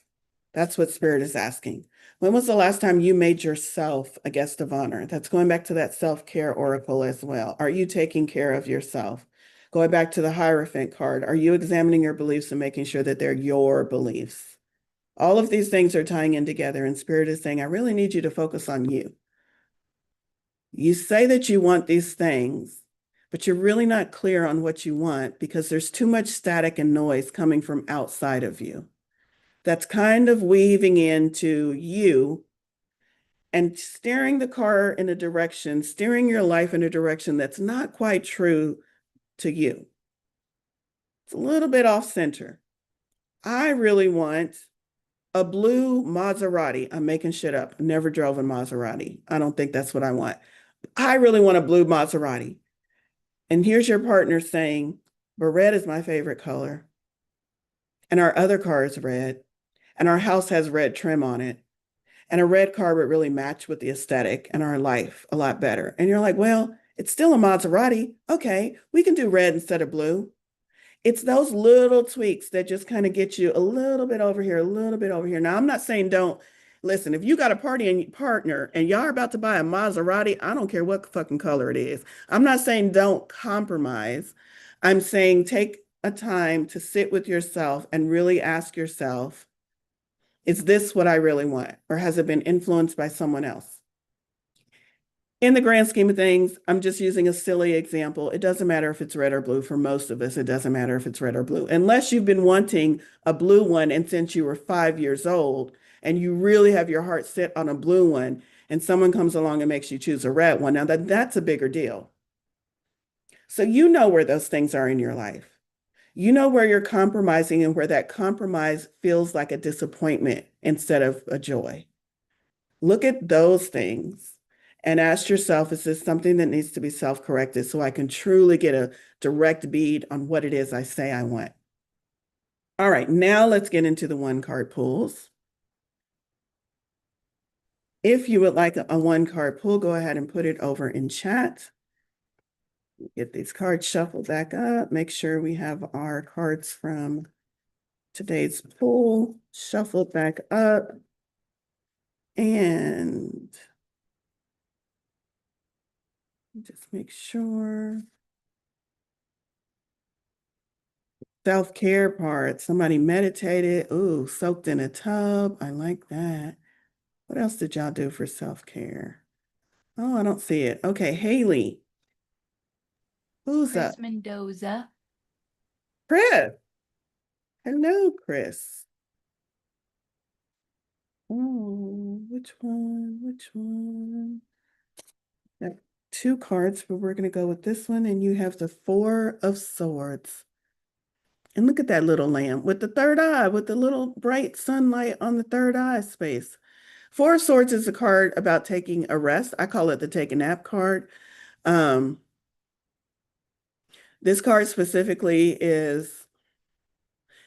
That's what Spirit is asking. When was the last time you made yourself a guest of honor? That's going back to that self-care oracle as well. Are you taking care of yourself? Going back to the Hierophant card, are you examining your beliefs and making sure that they're your beliefs? All of these things are tying in together, and Spirit is saying, I really need you to focus on you. You say that you want these things, but you're really not clear on what you want because there's too much static and noise coming from outside of you. That's kind of weaving into you and steering the car in a direction, steering your life in a direction that's not quite true to you. It's a little bit off center. I really want a blue Maserati. I'm making shit up. I never drove a Maserati. I don't think that's what I want. I really want a blue Maserati. And here's your partner saying, but red is my favorite color. And our other car is red. And our house has red trim on it. And a red car would really match with the aesthetic and our life a lot better. And you're like, well, it's still a Maserati. Okay, we can do red instead of blue. It's those little tweaks that just kind of get you a little bit over here, a little bit over here. Now, I'm not saying don't listen. If you got a party and partner and y'all are about to buy a Maserati, I don't care what fucking color it is. I'm not saying don't compromise. I'm saying take a time to sit with yourself and really ask yourself, is this what I really want? Or has it been influenced by someone else? In the grand scheme of things, I'm just using a silly example. It doesn't matter if it's red or blue. For most of us, it doesn't matter if it's red or blue. Unless you've been wanting a blue one and since you were 5 years old and you really have your heart set on a blue one and someone comes along and makes you choose a red one. Now that's a bigger deal. So you know where those things are in your life. You know where you're compromising and where that compromise feels like a disappointment instead of a joy. Look at those things and ask yourself, is this something that needs to be self-corrected so I can truly get a direct bead on what it is I say I want? All right, now let's get into the one card pulls. If you would like a one card pull, go ahead and put it over in chat. Get these cards shuffled back up. Make sure we have our cards from today's pool shuffled back up. And just make sure. Self-care part. Somebody meditated. Ooh, soaked in a tub. I like that. What else did y'all do for self-care? Oh, I don't see it. Okay, Haley. Who's up? Chris Mendoza. Chris. Hello, Chris. Oh, which one? Which one? I have two cards, but we're going to go with this one. And you have the Four of Swords. And look at that little lamp with the third eye, with the little bright sunlight on the third eye space. Four of Swords is a card about taking a rest. I call it the take a nap card. Um, this card specifically is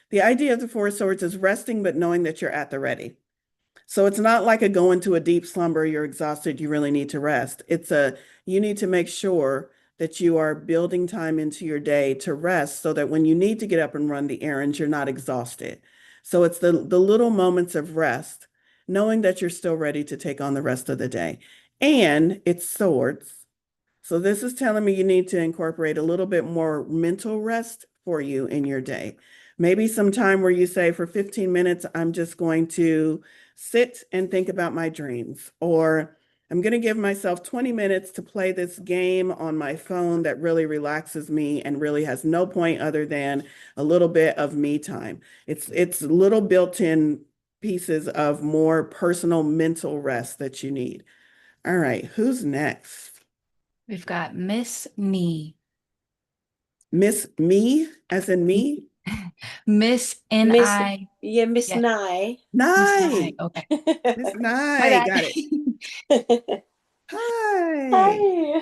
the idea of the Four of Swords is resting, but knowing that you're at the ready. So it's not like a go into a deep slumber, you're exhausted, you really need to rest. You need to make sure that you are building time into your day to rest so that when you need to get up and run the errands, you're not exhausted. So it's the little moments of rest, knowing that you're still ready to take on the rest of the day. And it's swords. So this is telling me you need to incorporate a little bit more mental rest for you in your day. Maybe some time where you say for 15 minutes, I'm just going to sit and think about my dreams, or I'm going to give myself 20 minutes to play this game on my phone that really relaxes me and really has no point other than a little bit of me time. It's little built-in pieces of more personal mental rest that you need. All right, who's next? We've got Miss Me. Miss Me, as in me? Miss N Miss, I. yeah, Miss Yeah. Nye. Miss Nye. Nye. Okay. Miss My Nye, bad. got it. Hi. Hi.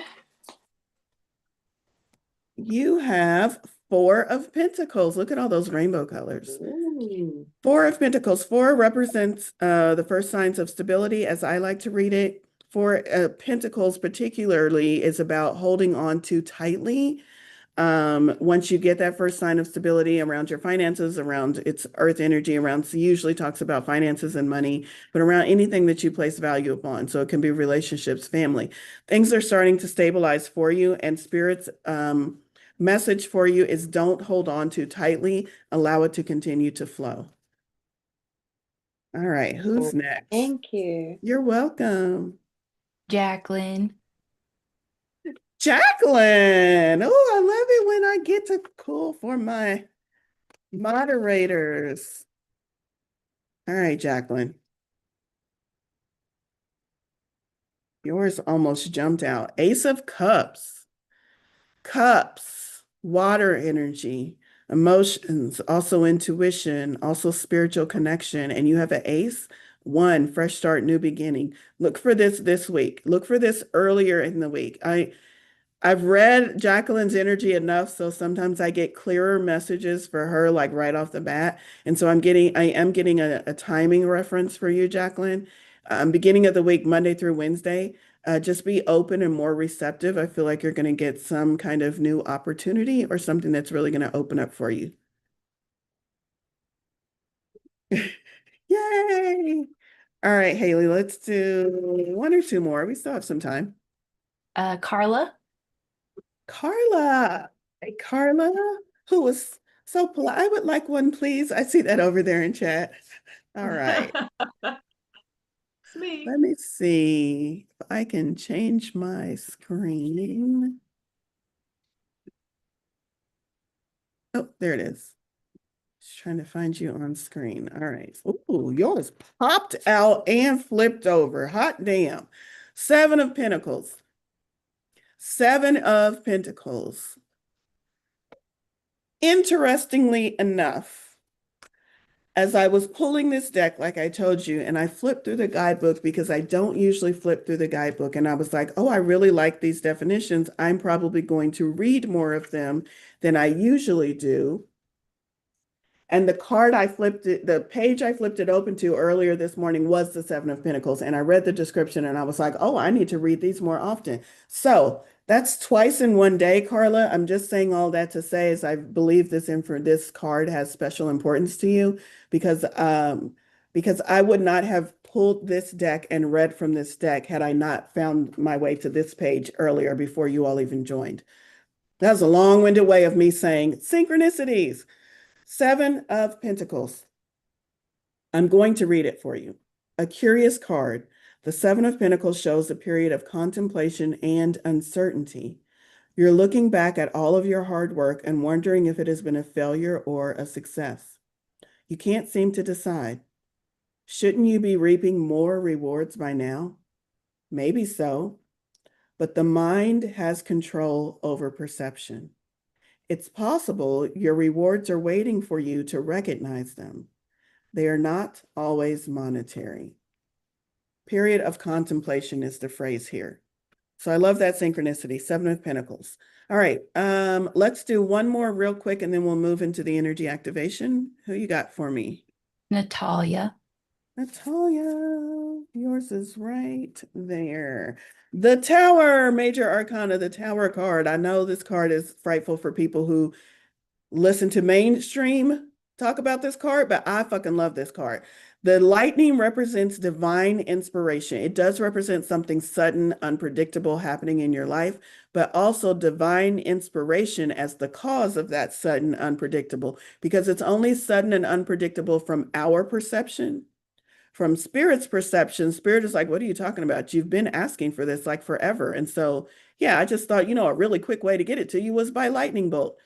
You have Four of Pentacles. Look at all those rainbow colors. Ooh. Four of Pentacles. Four represents the first signs of stability, as I like to read it. Four Pentacles particularly is about holding on too tightly. Once you get that first sign of stability around your finances, around its earth energy, around, so usually talks about finances and money, but around anything that you place value upon. So it can be relationships, family. Things are starting to stabilize for you, and Spirit's message for you is don't hold on too tightly. Allow it to continue to flow. All right, who's next? Thank you. You're welcome. Jacqueline. Jacqueline. Oh, I love it when I get to call for my moderators. All right, Jacqueline. Yours almost jumped out. Ace of Cups. Cups, water energy, emotions, also intuition, also spiritual connection. And you have an ace. One, fresh start, new beginning. Look for this week. Look for this earlier in the week. I've read Jacqueline's energy enough, so sometimes I get clearer messages for her, like right off the bat. And so I am getting a timing reference for you, Jacqueline. Beginning of the week, Monday through Wednesday. Just be open and more receptive. I feel like you're going to get some kind of new opportunity or something that's really going to open up for you. Yay! All right, Haley, let's do one or two more. We still have some time. Carla. Carla. Hey, Carla, who was so polite. I would like one, please. I see that over there in chat. All right. It's me. Let me see if I can change my screen. Oh, there it is. Just trying to find you on screen. All right. Ooh, yours popped out and flipped over. Hot damn. Seven of Pentacles. Seven of Pentacles. Interestingly enough, as I was pulling this deck, like I told you, and I flipped through the guidebook because I don't usually flip through the guidebook, and I was like, oh, I really like these definitions. I'm probably going to read more of them than I usually do. And the page I flipped it open to earlier this morning was the Seven of Pentacles. And I read the description and I was like, oh, I need to read these more often. So That's twice in one day, Carla. I'm just saying all that to say is I believe this card has special importance to you because I would not have pulled this deck and read from this deck had I not found my way to this page earlier before you all even joined. That was a long-winded way of me saying synchronicities. Seven of Pentacles. I'm going to read it for you. A curious card. The Seven of Pentacles shows a period of contemplation and uncertainty. You're looking back at all of your hard work and wondering if it has been a failure or a success. You can't seem to decide. Shouldn't you be reaping more rewards by now? Maybe so, but the mind has control over perception. It's possible your rewards are waiting for you to recognize them. They are not always monetary. Period of contemplation is the phrase here. So I love that synchronicity, Seven of Pentacles. All right, let's do one more real quick and then we'll move into the energy activation. Who you got for me? Natalia. Natalia, yours is right there. The Tower, Major Arcana, the Tower card. I know this card is frightful for people who listen to mainstream talk about this card, but I fucking love this card. The lightning represents divine inspiration. It does represent something sudden, unpredictable happening in your life, but also divine inspiration as the cause of that sudden, unpredictable, because it's only sudden and unpredictable from our perception. From Spirit's perception, Spirit is like, what are you talking about? You've been asking for this like forever. And so, yeah, I just thought, a really quick way to get it to you was by lightning bolt.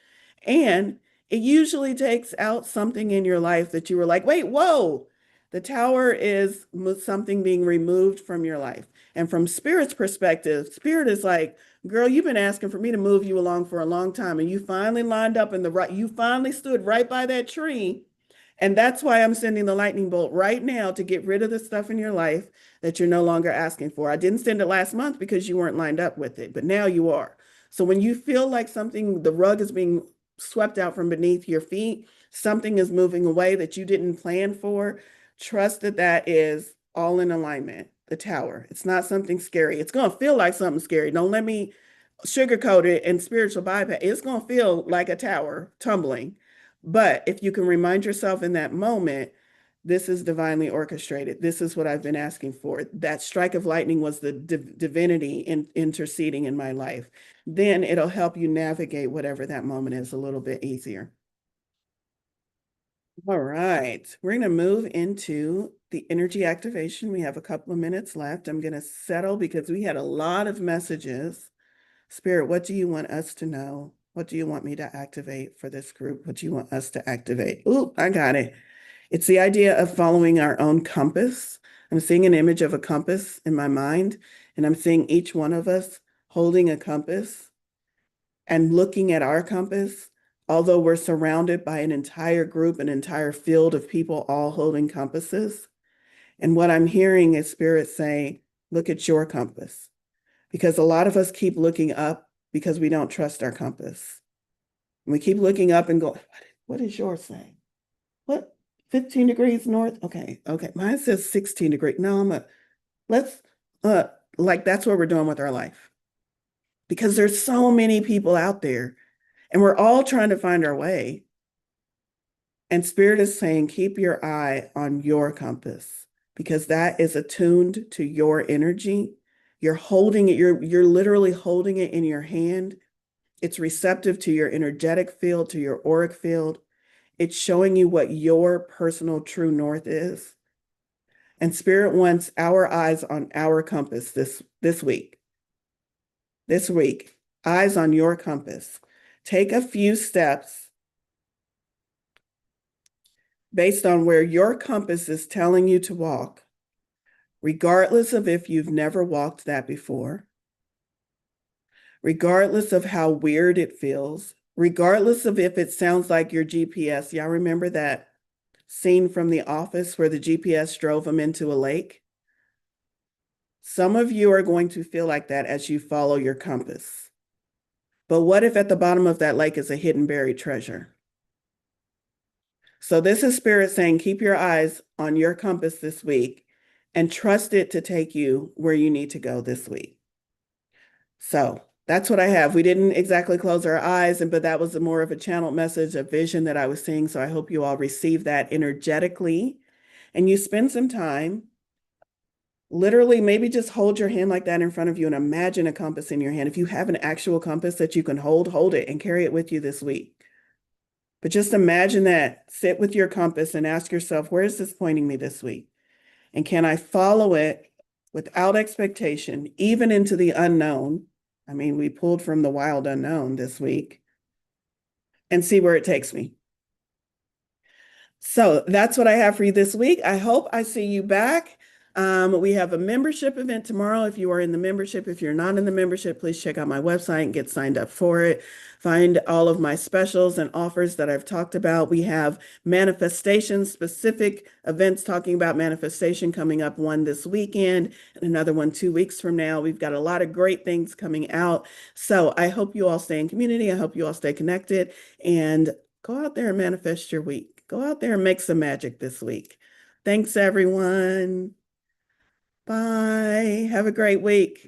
And it usually takes out something in your life that you were like, wait, whoa. The Tower is something being removed from your life. And from Spirit's perspective, Spirit is like, girl, you've been asking for me to move you along for a long time. And you finally lined up in the right, you finally stood right by that tree. And that's why I'm sending the lightning bolt right now to get rid of the stuff in your life that you're no longer asking for. I didn't send it last month because you weren't lined up with it, but now you are. So when you feel like the rug is being swept out from beneath your feet, something is moving away that you didn't plan for, trust that that is all in alignment. The Tower. It's not something scary. It's going to feel like something scary. Don't let me sugarcoat it and spiritual bypass. It's going to feel like a tower tumbling. But if you can remind yourself in that moment, this is divinely orchestrated. This is what I've been asking for. That strike of lightning was the divinity interceding in my life. Then it'll help you navigate whatever that moment is a little bit easier. All right, we're going to move into the energy activation. We have a couple of minutes left. I'm going to settle because we had a lot of messages. Spirit, what do you want us to know? What do you want me to activate for this group? What do you want us to activate? Ooh, I got it. It's the idea of following our own compass. I'm seeing an image of a compass in my mind, and I'm seeing each one of us holding a compass and looking at our compass, although we're surrounded by an entire group, an entire field of people all holding compasses. And what I'm hearing is Spirit saying, look at your compass. Because a lot of us keep looking up because we don't trust our compass. And we keep looking up and go, what is yours saying? What? 15 degrees north? Okay. Mine says 16 degrees. No, let's, that's what we're doing with our life. Because there's so many people out there and we're all trying to find our way. And Spirit is saying, keep your eye on your compass because that is attuned to your energy. You're holding it, you're literally holding it in your hand. It's receptive to your energetic field, to your auric field. It's showing you what your personal true north is. And Spirit wants our eyes on our compass this week. This week, eyes on your compass. Take a few steps based on where your compass is telling you to walk, regardless of if you've never walked that before, regardless of how weird it feels, regardless of if it sounds like your GPS. Y'all remember that scene from The Office where the GPS drove them into a lake? Some of you are going to feel like that as you follow your compass. But what if at the bottom of that lake is a hidden buried treasure? So this is Spirit saying, keep your eyes on your compass this week and trust it to take you where you need to go this week. So That's what I have. We didn't exactly close our eyes, but that was more of a channeled message, a vision that I was seeing. So I hope you all receive that energetically and you spend some time. Literally, maybe just hold your hand like that in front of you and imagine a compass in your hand. If you have an actual compass that you can hold it and carry it with you this week. But just imagine that. Sit with your compass and ask yourself, where is this pointing me this week? And can I follow it without expectation, even into the unknown? I mean, we pulled from the wild unknown this week and see where it takes me. So that's what I have for you this week. I hope I see you back. We have a membership event tomorrow. If you are in the membership, if you're not in the membership, please check out my website and get signed up for it. Find all of my specials and offers that I've talked about. We have manifestation specific events talking about manifestation coming up, one this weekend and another one 2 weeks from now. We've got a lot of great things coming out. So I hope you all stay in community. I hope you all stay connected and go out there and manifest your week. Go out there and make some magic this week. Thanks, everyone. Bye. Have a great week.